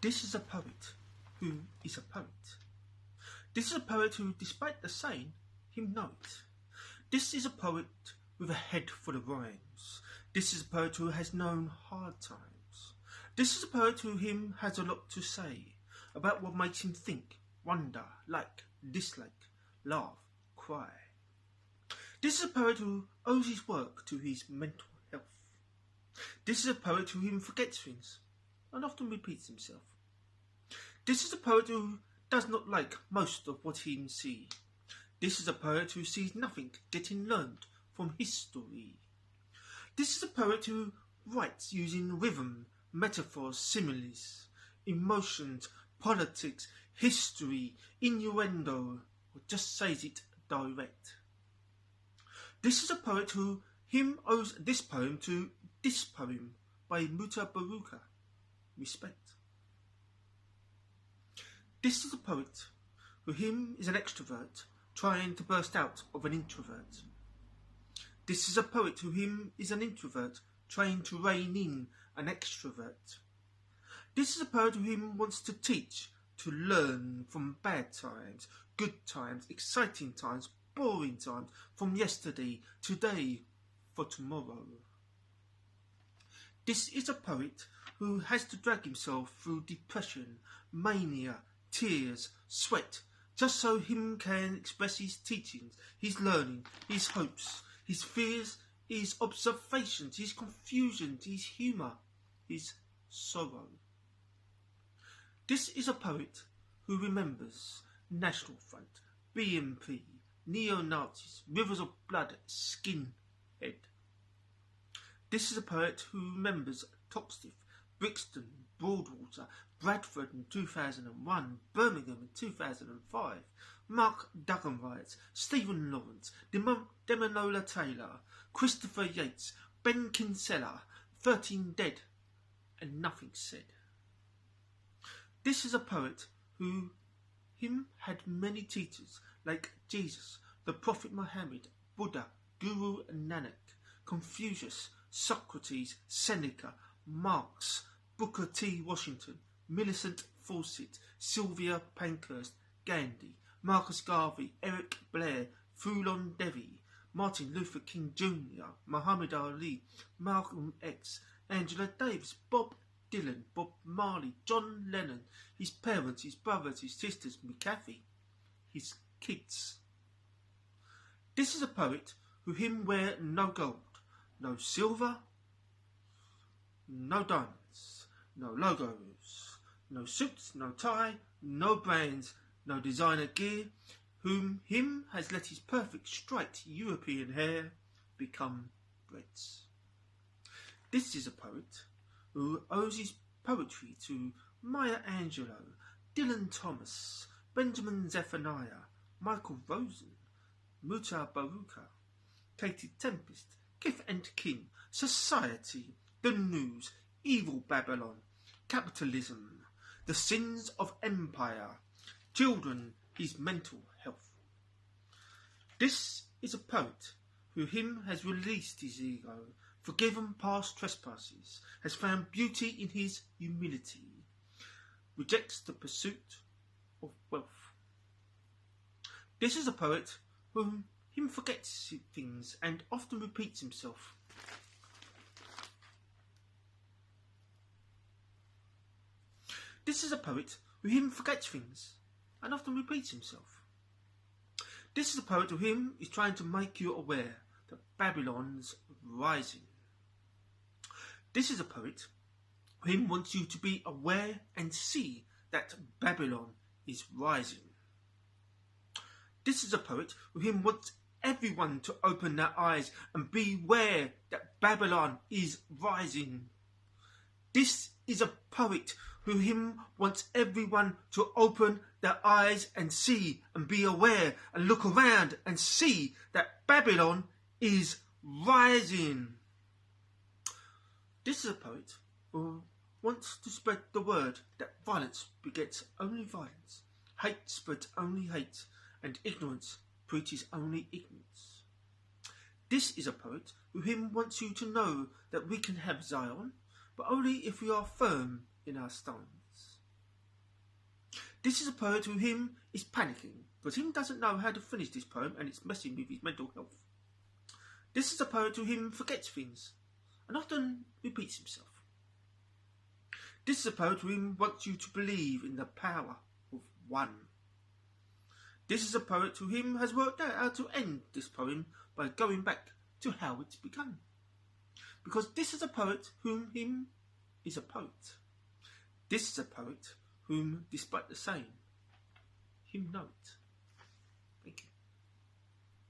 This is a poet who is a poet. This is a poet who, despite the saying, him know it. This is a poet with a head full of rhymes. This is a poet who has known hard times. This is a poet who him has a lot to say about what makes him think, wonder, like, dislike, laugh, cry. This is a poet who owes his work to his mental health. This is a poet who even forgets things and often repeats himself. This is a poet who does not like most of what he sees. This is a poet who sees nothing getting learned from history. This is a poet who writes using rhythm, metaphors, similes, emotions, politics, history, innuendo, or just says it direct. This is a poet who him owes this poem to this poem by Mutabaruka. Respect. This is a poet who him is an extrovert trying to burst out of an introvert. This is a poet who him is an introvert trying to rein in an extrovert. This is a poet who him wants to teach, to learn from bad times, good times, exciting times, boring times, from yesterday, today, for tomorrow. This is a poet who has to drag himself through depression, mania, tears, sweat, just so him can express his teachings, his learning, his hopes, his fears, his observations, his confusions, his humour, his sorrow. This is a poet who remembers National Front, BNP, neo-Nazis, rivers of blood, skinhead. This is a poet who remembers Toxteth, Brixton, Broadwater, Bradford in 2001, Birmingham in 2005, Mark Duggan riots, Stephen Lawrence, Demanola Taylor, Christopher Yates, Ben Kinsella, 13 dead, and nothing said. This is a poet who him had many teachers like Jesus, the Prophet Muhammad, Buddha, Guru Nanak, Confucius, Socrates, Seneca, Marx, Booker T. Washington, Millicent Fawcett, Sylvia Pankhurst, Gandhi, Marcus Garvey, Eric Blair, Phulon Devi, Martin Luther King Jr., Muhammad Ali, Malcolm X, Angela Davis, Bob Dylan, Bob Marley, John Lennon, his parents, his brothers, his sisters, McAfee, his kids. This is a poet who him wear no gold, no silver, no diamonds, no logos, no suits, no tie, no brands, no designer gear, whom him has let his perfect straight European hair become dreads. This is a poet who owes his poetry to Maya Angelou, Dylan Thomas, Benjamin Zephaniah, Michael Rosen, Muta Baruka, Katie Tempest, Kith and Kin, Society, The News, Evil Babylon, Capitalism, The Sins of Empire, Children, His Mental Health. This is a poet who him has released his ego, forgiven past trespasses, has found beauty in his humility, rejects the pursuit of wealth. This is a poet whom him forgets things and often repeats himself. This is a poet who him forgets things and often repeats himself. This is a poet who him is trying to make you aware that Babylon's rising. This is a poet who him wants you to be aware and see that Babylon is rising. This is a poet who him wants everyone to open their eyes and beware that Babylon is rising. This is a poet who him wants everyone to open their eyes and see and be aware and look around and see that Babylon is rising. This is a poet who wants to spread the word that violence begets only violence, hate spreads only hate, and ignorance preaches only ignorance. This is a poet who him wants you to know that we can have Zion, but only if we are firm in our stance. This is a poet who him is panicking, because him doesn't know how to finish this poem and it's messing with his mental health. This is a poet who him forgets things and often repeats himself. This is a poet who him wants you to believe in the power of one. This is a poet who him has worked out how to end this poem by going back to how it's begun. Because this is a poet whom him is a poet. This is a poet whom, despite the saying, him know it.